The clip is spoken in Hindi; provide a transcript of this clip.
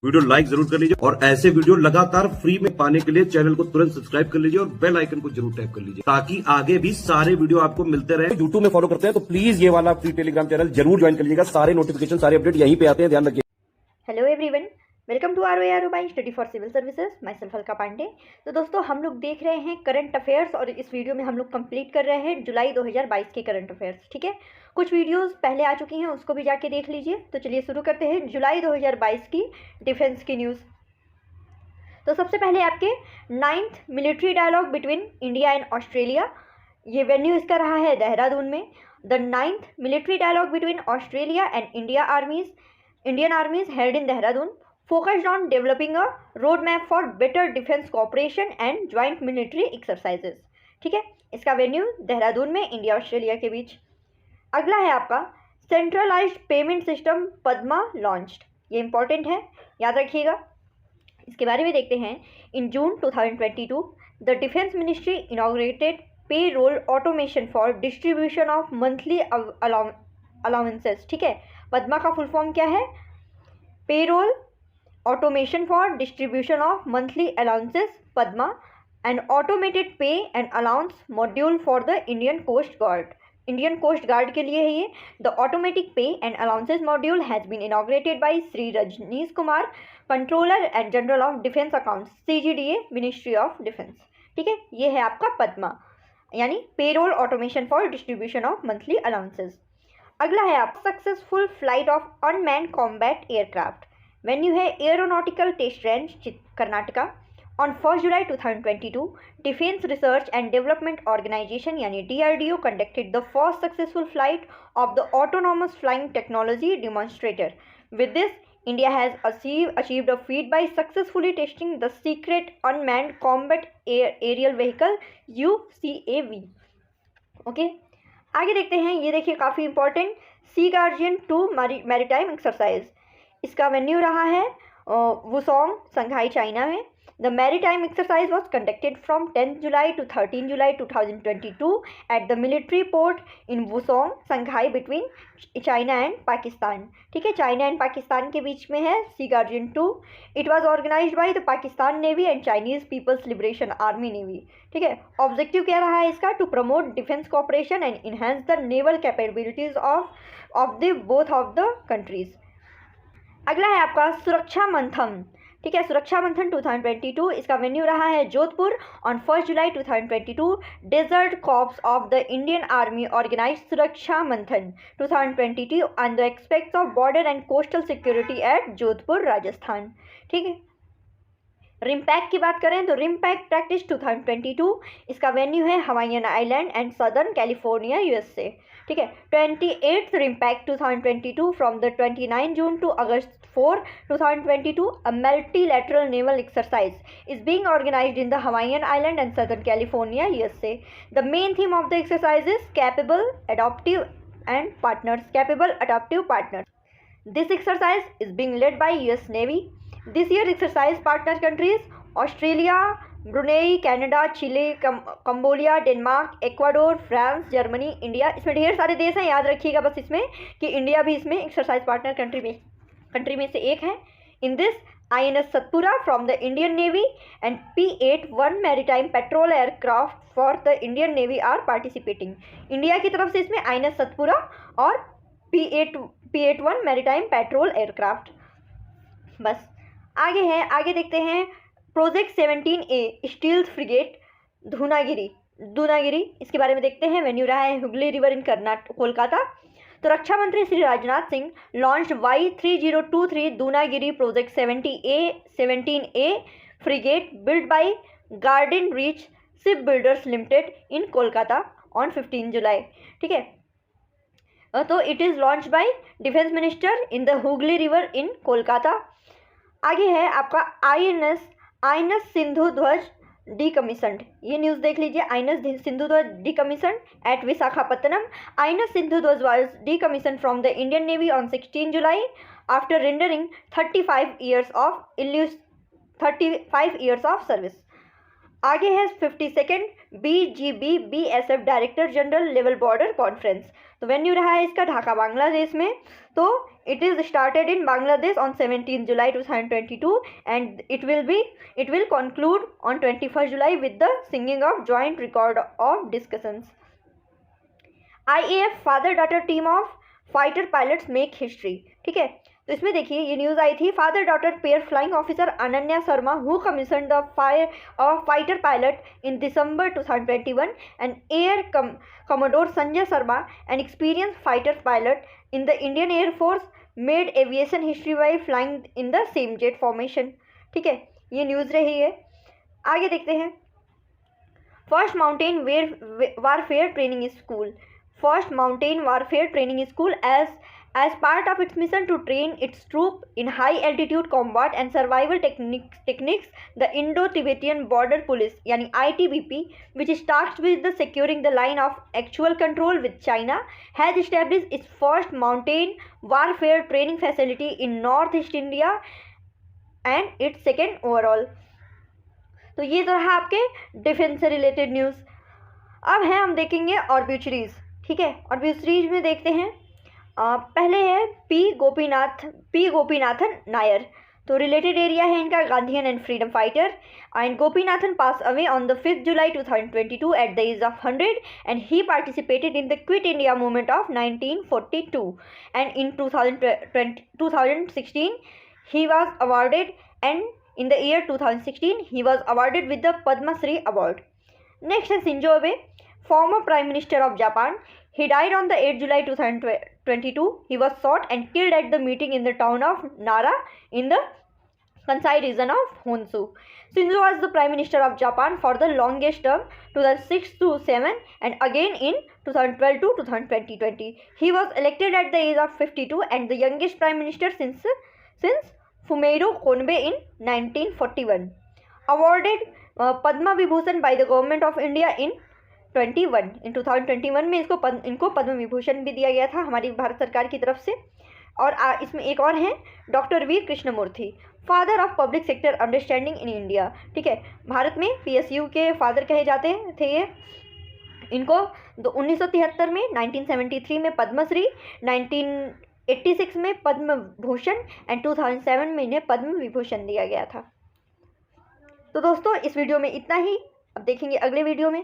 वीडियो लाइक जरूर कर लीजिए और ऐसे वीडियो लगातार फ्री में पाने के लिए चैनल को तुरंत सब्सक्राइब कर लीजिए और बेल आइकन को जरूर टैप कर लीजिए ताकि आगे भी सारे वीडियो आपको मिलते रहे। यूट्यूब में फॉलो करते हैं तो प्लीज ये वाला फ्री टेलीग्राम चैनल जरूर ज्वाइन कर लीजिएगा। सारे नोटिफिकेशन सारे अपडेट यहीं पे आते हैं, ध्यान रखिए। Hello everyone, welcome to ROARO by study for civil services. Myself Alka Pandey. तो दोस्तों, हम लोग देख रहे हैं करंट अफेयर्स और इस वीडियो में हम लोग कंप्लीट कर रहे हैं जुलाई 2022 के करंट अफेयर्स। ठीक है, कुछ वीडियोस पहले आ चुकी हैं, उसको भी जाके देख लीजिए। तो चलिए शुरू करते हैं जुलाई 2022 की डिफेंस की न्यूज़। तो सबसे पहले आपके 9th military dialogue between India and Australia, ये वेन्यू इसका रहा है देहरादून में। The 9th military dialogue between Australia and Indian armies held in Dehradun, focused on developing a roadmap for better defense cooperation and joint military exercises। ठीक है, इसका वेन्यू देहरादून में इंडिया ऑस्ट्रेलिया के बीच। अगला है आपका centralised payment system PADMA launched. ये इंपॉर्टेंट है, याद रखिएगा। इसके बारे में देखते हैं। In June 2022 the defence ministry inaugurated pay roll automation for distribution of monthly allowances. ठीक है, पद्मा का फुल फॉर्म क्या है? Pay roll automation for distribution of monthly allowances padma, an automated pay and allowance module for the Indian Coast Guard के लिए है ये। the automatic pay and allowances module has been inaugurated by Sri Rajneesh Kumar, Controller and General of Defence Accounts, CGDA, Ministry of Defence। ठीक है, ये है आपका पद्मा, यानी payroll automation for distribution of monthly allowances. अगला है आप successful flight of unmanned combat aircraft. Venue है aeronautical test range Karnataka. On 1 July 2022 defence research and development organisation यानी DRDO conducted the first successful flight of the autonomous flying technology demonstrator. With this India has achieved a feat by successfully testing the secret unmanned combat aerial vehicle UCAV। Okay, आगे देखते हैं। ये देखिए काफ़ी important, sea guardian 2 maritime exercise. इसका वेन्यू रहा है वुसोंग, संघाई, चाइना में। The maritime exercise was conducted from 10 July to 13 July 2022 at the military port in Wusong, Shanghai, between China and Pakistan. ठीक है, चाइना एंड पाकिस्तान के बीच में है sea guardian 2। It was organised by the Pakistan navy and Chinese people's liberation army navy. ठीक है, ऑब्जेक्टिव क्या रहा है इसका? To promote defence cooperation and enhance the naval capabilities of the both of the countries. अगला है आपका सुरक्षा मंथन। ठीक है, सुरक्षा मंथन 2022, इसका वेन्यू रहा है Jodhpur. On 1 July 2022 desert corps of the Indian army organise Suraksha Manthan 2022 on the aspects of border and coastal security at Jodhpur, Rajasthan. ठीक है, रिमपैक की बात करें तो रिमपैक प्रैक्टिस 2022, इसका वेन्यू है Hawaiian island and southern California, USA। ठीक है, 28th RIMPAC 2022 from the 29 June to August 4, 2022 a multilateral naval exercise is being organized in the Hawaiian Island and Southern California, USA. The main theme of the exercise is capable, adaptive partners. This exercise is being led by US Navy. This year exercise partner countries Australia, Brunei, Canada, Chile, Cambodia, Denmark, Ecuador, France, Germany, India. इसमें ढेर सारे देश हैं, याद रखिएगा बस इसमें कि इंडिया भी इसमें एक्सरसाइज पार्टनर कंट्री में से एक है। In this INS Satpura from the Indian navy and P-81 maritime patrol aircraft for the Indian navy are participating. India की तरफ से इसमें INS सतपुरा और P-81 मैरीटाइम पेट्रोल एयरक्राफ्ट। बस आगे हैं, आगे देखते हैं। Project 17A steels frigate Dunagiri, इसके बारे में देखते हैं। वेन्यू रहा है हुगली रिवर इन कोलकाता। तो रक्षा मंत्री Shri Rajnath Singh launch Y3023 Dunagiri project 17A frigate build by garden reach ship builders limited in Kolkata on 15 जुलाई। ठीक है, तो it is launch by defence minister in the Hooghly river in Kolkata. आगे है आपका INS सिंधु ध्वज डीकमीशन्ड। ये न्यूज़ देख लीजिए। INS Sindhu Dhwaj decommissioned at Visakhapatnam. INS Sindhu Dhwaj was decommissioned from the Indian navy on 16 July after rendering 35 years of service। आगे है 52nd BGB BSF director general level border conference. तो वेन्यू रहा है इसका ढाका बांग्लादेश में। तो it is started in Bangladesh on 17 July 2022 and it will conclude on 21 July with the singing of joint record of discussions. IAF father daughter team of fighter pilots make history. ठीक है, तो इसमें देखिए ये न्यूज़ आई थी, father daughter pair flying officer Ananya Sharma who commission the fighter pilot in December 2021 and air commodore Sanjay Sharma an experience fighter pilot in the Indian air force made aviation history by flying in the same jet formation. ठीक है, ये न्यूज़ रही है। आगे देखते हैं, first mountain warfare training school. First Mountain Warfare Training School as part of its mission to train its troops in high altitude combat and survival techniques, the Indo-Tibetan Border Police यानी ITBP, which is tasked with the securing the line of actual control with China, has established its first mountain warfare training facility in Northeast India and its second overall। तो ये तो रहा आपके डिफेंस से रिलेटेड न्यूज़। अब है हम देखेंगे ऑर्बिचरीज। ठीक है, ऑर्बिचरीज में देखते हैं, पहले है पी गोपीनाथन नायर। तो रिलेटेड एरिया है इनका Gandhian and freedom fighter. And Gopinathan pass away on the 5 July 2022 at the age of 100 and he participated in the quit India movement of 1942 and in 2016 he was awarded, and in the year 2016 he was awarded with the Padma Shri award. Next is Shinzo Abe, former Prime Minister of Japan. He died on the 8 July 2022. He was shot and killed at the meeting in the town of Nara in the Kansai region of Honshu. Shinzo was the Prime Minister of Japan for the longest term, 2006 to 7, and again in 2012 to 2020. He was elected at the age of 52 and the youngest Prime Minister since Fumihiro Konobe in 1941. Awarded Padma Vibhushan by the Government of India in 2021 में इनको पद्म विभूषण भी दिया गया था हमारी भारत सरकार की तरफ से। और इसमें एक और हैं doctor V Krishnamurthy, father of public sector understanding in India. ठीक है, भारत में PSU के फादर कहे जाते थे ये। इनको 1973 में, 1973 में पद्मश्री, 1986 में पद्म भूषण एंड 2007 में इन्हें पद्म विभूषण दिया गया था। तो दोस्तों इस वीडियो में इतना ही, अब देखेंगे अगले वीडियो में।